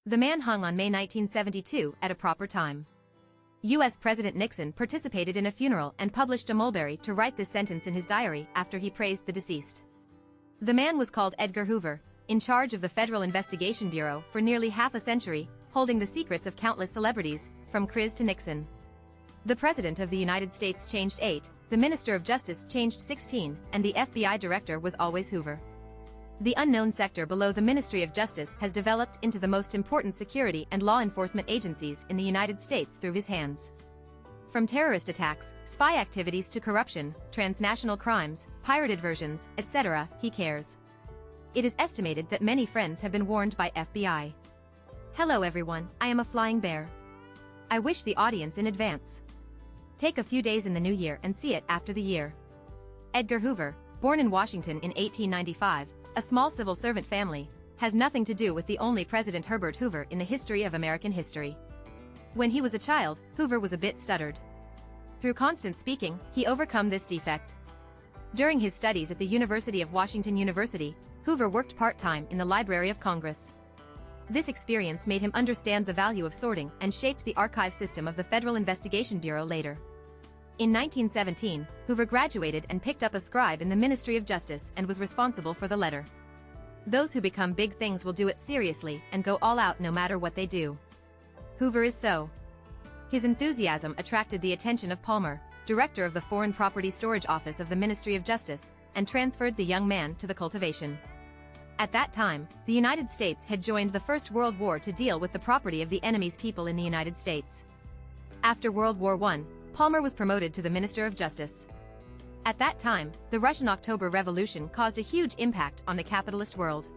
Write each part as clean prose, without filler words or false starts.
The man hung on May 1972 at a proper time. U.S. President Nixon participated in a funeral and published a mulberry to write this sentence in his diary after he praised the deceased. The man was called Edgar Hoover, in charge of the Federal Investigation Bureau for nearly half a century, holding the secrets of countless celebrities, from Chris to Nixon. The President of the United States changed 8, the Minister of Justice changed 16, and the FBI Director was always Hoover. The unknown sector below the Ministry of Justice has developed into the most important security and law enforcement agencies in the United States through his hands. From terrorist attacks, spy activities to corruption, transnational crimes, pirated versions, etc., he cares. It is estimated that many friends have been warned by FBI. Hello everyone, I am a flying bear. I wish the audience in advance. Take a few days in the new year and see it after the year. Edgar Hoover, born in Washington in 1895, a small civil servant family, has nothing to do with the only President Herbert Hoover in the history of American history. When he was a child, Hoover was a bit stuttered. Through constant speaking, he overcome this defect. During his studies at the University of Washington University, Hoover worked part-time in the Library of Congress. This experience made him understand the value of sorting and shaped the archive system of the Federal Investigation Bureau later. In 1917, Hoover graduated and picked up a scribe in the Ministry of Justice and was responsible for the letter. Those who become big things will do it seriously and go all out no matter what they do. Hoover is so. His enthusiasm attracted the attention of Palmer, director of the Foreign Property Storage Office of the Ministry of Justice, and transferred the young man to the cultivation. At that time, the United States had joined the First World War to deal with the property of the enemy's people in the United States. After World War I, Palmer was promoted to the Minister of Justice. At that time, the Russian October Revolution caused a huge impact on the capitalist world.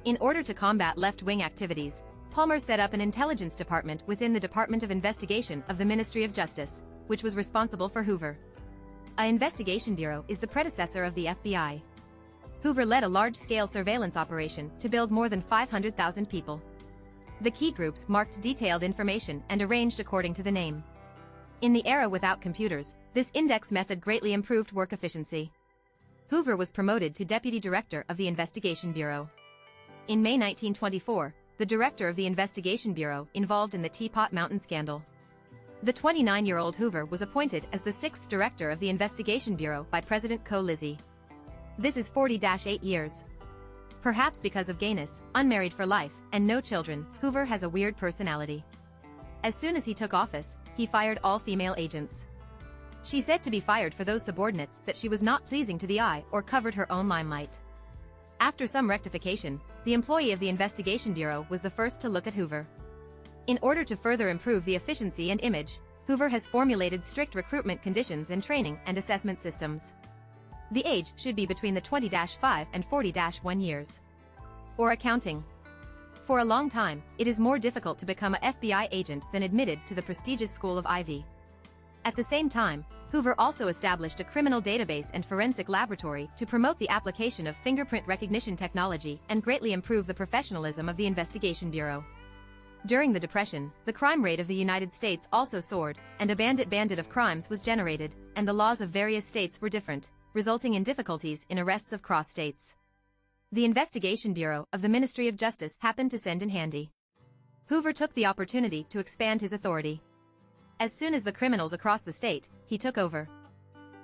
In order to combat left-wing activities, Palmer set up an intelligence department within the Department of Investigation of the Ministry of Justice, which was responsible for Hoover. An investigation bureau is the predecessor of the FBI. Hoover led a large-scale surveillance operation to build more than 500,000 people. The key groups marked detailed information and arranged according to the name. In the era without computers, this index method greatly improved work efficiency. Hoover was promoted to Deputy Director of the Investigation Bureau. In May 1924, the Director of the Investigation Bureau involved in the Teapot Mountain scandal. The 29-year-old Hoover was appointed as the 6th Director of the Investigation Bureau by President Co-Lizzie. This is 40-8 years. Perhaps because of gayness, unmarried for life, and no children, Hoover has a weird personality. As soon as he took office, he fired all female agents. She said to be fired for those subordinates that she was not pleasing to the eye or covered her own limelight. After some rectification, the employee of the Investigation Bureau was the first to look at Hoover. In order to further improve the efficiency and image, Hoover has formulated strict recruitment conditions and training and assessment systems. The age should be between the 20-5 and 40-1 years. Or accounting. For a long time, it is more difficult to become a FBI agent than admitted to the prestigious School of Ivy. At the same time, Hoover also established a criminal database and forensic laboratory to promote the application of fingerprint recognition technology and greatly improve the professionalism of the Investigation Bureau. During the Depression, the crime rate of the United States also soared, and a bandit of crimes was generated, and the laws of various states were different, resulting in difficulties in arrests of cross states. The Investigation Bureau of the Ministry of Justice happened to send in handy. Hoover took the opportunity to expand his authority. As soon as the criminals across the state, he took over.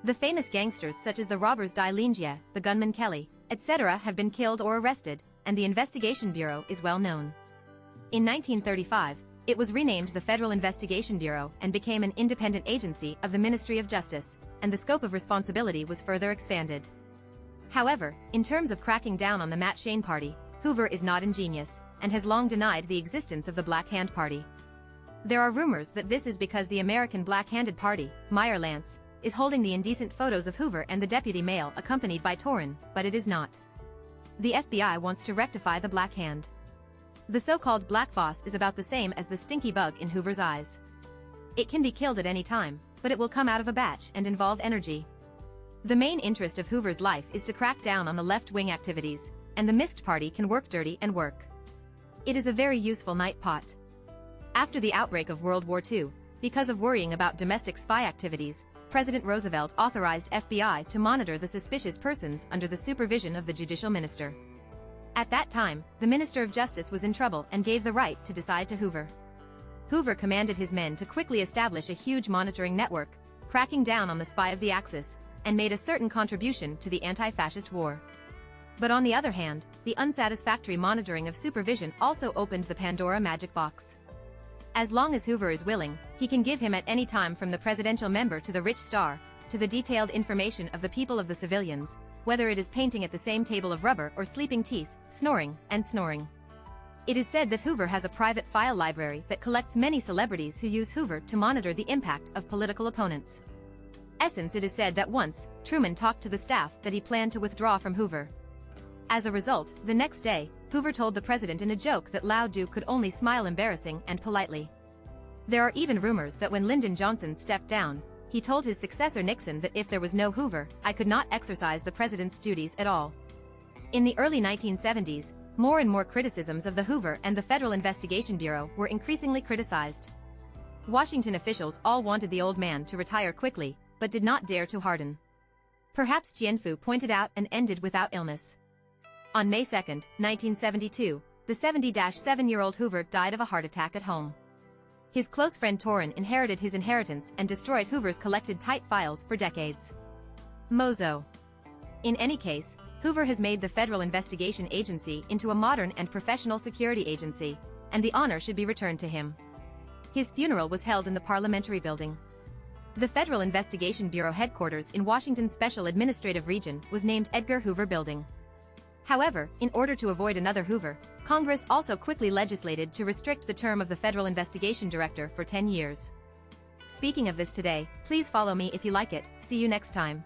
The famous gangsters such as the robbers Di Lingia, the gunman Kelly, etc. have been killed or arrested, and the Investigation Bureau is well known. In 1935, it was renamed the Federal Investigation Bureau and became an independent agency of the Ministry of Justice, and the scope of responsibility was further expanded. However, in terms of cracking down on the Matt Shane Party, Hoover is not ingenious, and has long denied the existence of the Black Hand Party. There are rumors that this is because the American Black-Handed Party, Meyer Lance, is holding the indecent photos of Hoover and the deputy male accompanied by Torin, but it is not. The FBI wants to rectify the Black Hand. The so-called Black Boss is about the same as the stinky bug in Hoover's eyes. It can be killed at any time, but it will come out of a batch and involve energy. The main interest of Hoover's life is to crack down on the left-wing activities, and the Mist Party can work dirty and work. It is a very useful night pot. After the outbreak of World War II, because of worrying about domestic spy activities, President Roosevelt authorized FBI to monitor the suspicious persons under the supervision of the judicial minister. At that time, the Minister of Justice was in trouble and gave the right to decide to Hoover. Hoover commanded his men to quickly establish a huge monitoring network, cracking down on the spy of the Axis, and made a certain contribution to the anti-fascist war. But on the other hand, the unsatisfactory monitoring of supervision also opened the Pandora magic box. As long as Hoover is willing, he can give him at any time from the presidential member to the rich star, to the detailed information of the people of the civilians, whether it is painting at the same table of rubber or sleeping teeth, snoring, and snoring. It is said that Hoover has a private file library that collects many celebrities who use Hoover to monitor the impact of political opponents. Essence, it is said that once, Truman talked to the staff that he planned to withdraw from Hoover. As a result, the next day, Hoover told the president in a joke that Lao Duke could only smile embarrassing and politely. There are even rumors that when Lyndon Johnson stepped down, he told his successor Nixon that if there was no Hoover, I could not exercise the president's duties at all. In the early 1970s, more and more criticisms of the Hoover and the Federal Investigation Bureau were increasingly criticized. Washington officials all wanted the old man to retire quickly, but did not dare to harden. Perhaps Jianfu pointed out and ended without illness. On May 2, 1972, the 70-7-year-old Hoover died of a heart attack at home. His close friend Torrin inherited his inheritance and destroyed Hoover's collected type files for decades. Mozo. In any case, Hoover has made the Federal Investigation Agency into a modern and professional security agency, and the honor should be returned to him. His funeral was held in the Parliamentary Building. The Federal Investigation Bureau headquarters in Washington's Special Administrative Region was named Edgar Hoover Building. However, in order to avoid another Hoover, Congress also quickly legislated to restrict the term of the Federal Investigation Director for 10 years. Speaking of this today, please follow me if you like it. See you next time.